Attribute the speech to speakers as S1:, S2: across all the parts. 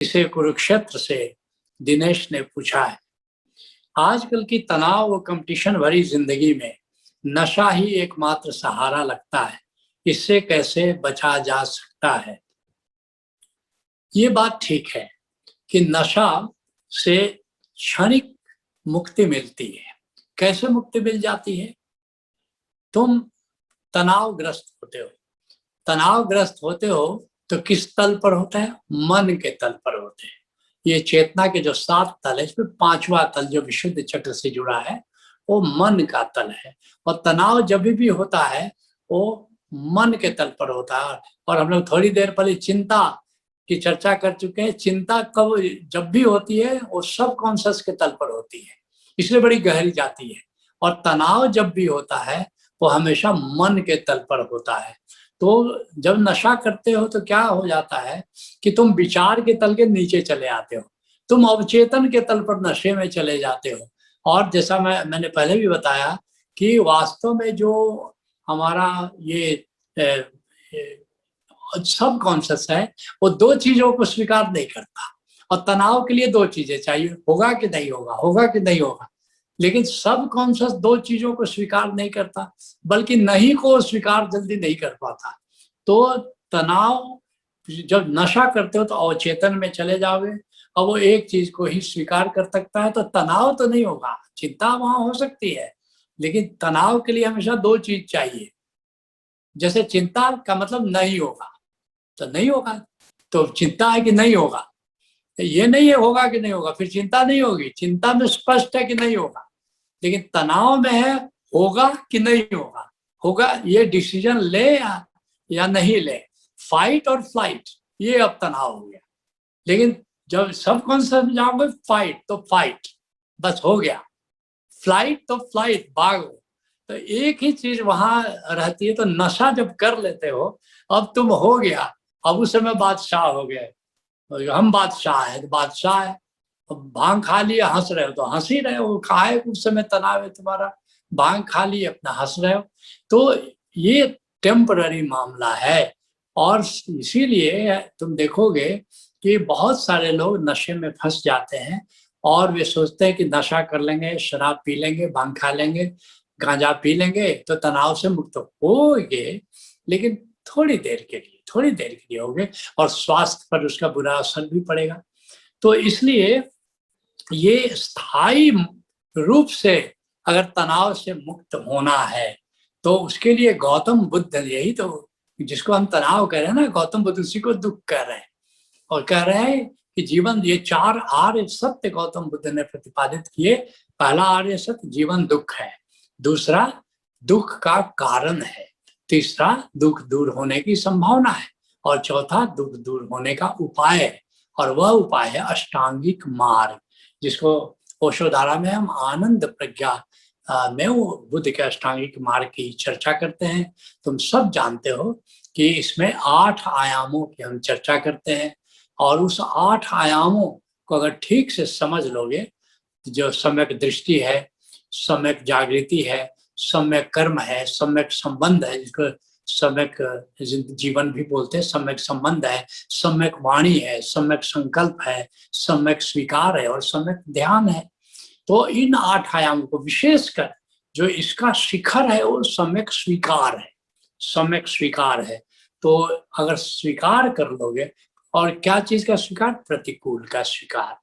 S1: इसे कुरुक्षेत्र से दिनेश ने पूछा है। आजकल की तनाव व कंपटीशन भरी जिंदगी में नशा ही एकमात्र सहारा लगता है। इससे कैसे बचा जा सकता है? ये बात ठीक है कि नशा से क्षणिक मुक्ति मिलती है। कैसे मुक्ति मिल जाती है? तुम तनावग्रस्त होते हो। तनावग्रस्त होते हो तो किस तल पर होता है? मन के तल पर होते हैं। ये चेतना के जो 7 तल है, इसमें 5वां तल जो विशुद्ध चक्र से जुड़ा है वो मन का तल है। और तनाव जब भी होता है वो मन के तल पर होता है। और हम लोग थोड़ी देर पहले चिंता की चर्चा कर चुके हैं। चिंता कब जब भी होती है वो सब कॉन्शियस के तल पर होती है, इसलिए बड़ी गहरी जाती है। और तनाव जब भी होता है वो हमेशा मन के तल पर होता है। तो जब नशा करते हो तो क्या हो जाता है कि तुम विचार के तल के नीचे चले आते हो, तुम अवचेतन के तल पर नशे में चले जाते हो। और जैसा मैंने पहले भी बताया कि वास्तव में जो हमारा ये सब कॉन्शियस है वो 2 चीजों को स्वीकार नहीं करता। और तनाव के लिए 2 चीजें चाहिए, होगा कि नहीं होगा, होगा कि नहीं होगा। लेकिन सब कॉन्शियस 2 चीजों को स्वीकार नहीं करता, बल्कि नहीं को स्वीकार जल्दी नहीं कर पाता। तो तनाव जब नशा करते हो तो अवचेतन में चले जाओगे और वो एक चीज को ही स्वीकार कर सकता है, तो तनाव तो नहीं होगा। चिंता वहां हो सकती है, लेकिन तनाव के लिए हमेशा 2 चीज चाहिए। जैसे चिंता का मतलब नहीं होगा, तो नहीं होगा, तो चिंता है कि नहीं होगा, ये नहीं है होगा कि नहीं होगा, फिर चिंता नहीं होगी। चिंता में स्पष्ट है कि नहीं होगा, लेकिन तनाव में है होगा कि नहीं होगा। होगा ये डिसीजन ले या नहीं ले, फाइट और फ्लाइट, ये अब तनाव हो गया। लेकिन जब सबकॉन्शियस में जाओगे फाइट तो फाइट, बस हो गया। फ्लाइट तो फ्लाइट, भागो। तो एक ही चीज वहां रहती है। तो नशा जब कर लेते हो, अब तुम हो गया, अब उस समय बादशाह हो गए। हम बादशाह है तो बादशाह है। भांग खा लिया, हंस रहे हो तो हंस ही रहे हो। खाए उस समय तनाव है तुम्हारा, भांग खा लिए अपना हंस रहे हो। तो ये टेम्पररी मामला है। और इसीलिए तुम देखोगे कि बहुत सारे लोग नशे में फंस जाते हैं और वे सोचते हैं कि नशा कर लेंगे, शराब पी लेंगे, भांग खा लेंगे, गांजा पी लेंगे तो तनाव से मुक्त होगे। लेकिन थोड़ी देर के लिए होगे और स्वास्थ्य पर उसका बुरा असर भी पड़ेगा। तो इसलिए ये स्थायी रूप से अगर तनाव से मुक्त होना है तो उसके लिए गौतम बुद्ध, यही तो जिसको हम तनाव कह रहे हैं ना, गौतम बुद्ध उसी को दुख कह रहे हैं। और कह रहे हैं कि जीवन, ये 4 आर्य सत्य गौतम बुद्ध ने प्रतिपादित किए। पहला आर्य सत्य जीवन दुख है, दूसरा दुख का कारण है, तीसरा दुख दूर होने की संभावना है, और चौथा दुख दूर होने का उपाय है। और वह उपाय है अष्टांगिक मार्ग, जिसको ओशोधारा में हम आनंद प्रज्ञा में वो बुद्ध के अष्टांगिक मार्ग की चर्चा करते हैं। तुम सब जानते हो कि इसमें 8 आयामों की हम चर्चा करते हैं। और उस 8 आयामों को अगर ठीक से समझ लोगे, जो सम्यक दृष्टि है, सम्यक जागृति है, सम्यक कर्म है, सम्यक संबंध है, जिसको सम्यक जीवन भी बोलते हैं, सम्यक संबंध है, सम्यक वाणी है, सम्यक संकल्प है, सम्यक स्वीकार है और सम्यक ध्यान है। तो इन 8 आयामों को विशेषकर जो इसका शिखर है वो सम्यक स्वीकार है, सम्यक स्वीकार है। तो अगर स्वीकार कर लोगे, और क्या चीज का स्वीकार? प्रतिकूल का स्वीकार।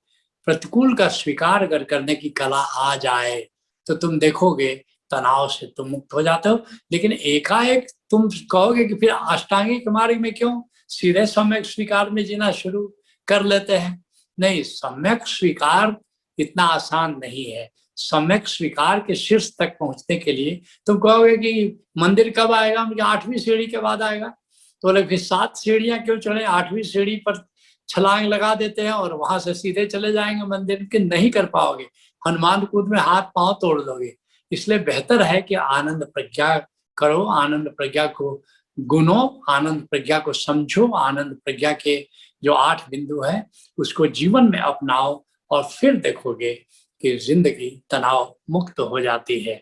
S1: प्रतिकूल का स्वीकार अगर करने की कला आ जाए तो तुम देखोगे तनाव से तुम मुक्त हो जाते हो। लेकिन एकाएक तुम कहोगे कि फिर अष्टांगिक मार्ग में क्यों, सीधे सम्यक स्वीकार में जीना शुरू कर लेते हैं। नहीं, सम्यक स्वीकार इतना आसान नहीं है। सम्यक स्वीकार के शीर्ष तक पहुंचने के लिए तुम कहोगे कि मंदिर कब आएगा? मुझे 8वीं सीढ़ी के बाद आएगा। तो बोले फिर 7 सीढ़ियां क्यों चढ़े? 8वीं सीढ़ी पर छलांग लगा देते हैं और वहां से सीधे चले जाएंगे मंदिर के। नहीं कर पाओगे, हनुमान कूद में हाथ पांव तोड़ दोगे। इसलिए बेहतर है कि आनंद प्रज्ञा करो, आनंद प्रज्ञा को गुनो, आनंद प्रज्ञा को समझो, आनंद प्रज्ञा के जो 8 बिंदु है उसको जीवन में अपनाओ और फिर देखोगे कि जिंदगी तनाव मुक्त हो जाती है।